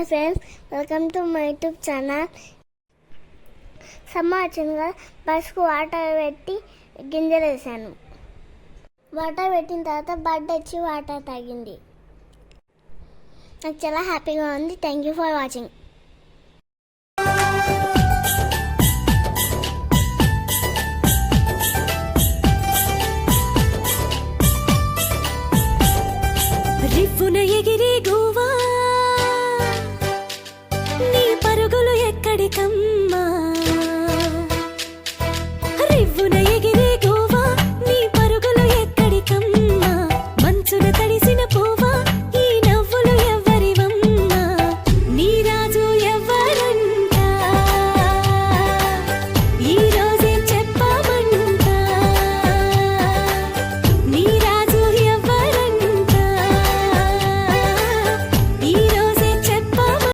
Hi friends, welcome to my YouTube channel. Summer వచ్చింది కదా, బస్కు water పెట్టి గింజలు వేసాను. వాటర్ పెట్టిన తర్వాత బర్డ్ వచ్చి వాటర్ తాగింది. నాకు చాలా హ్యాపీగా ఉంది. Thank you for watching. రివ్వున ఎగిరే గోవా నీ పరుగులు ఎక్కడికమ్మా,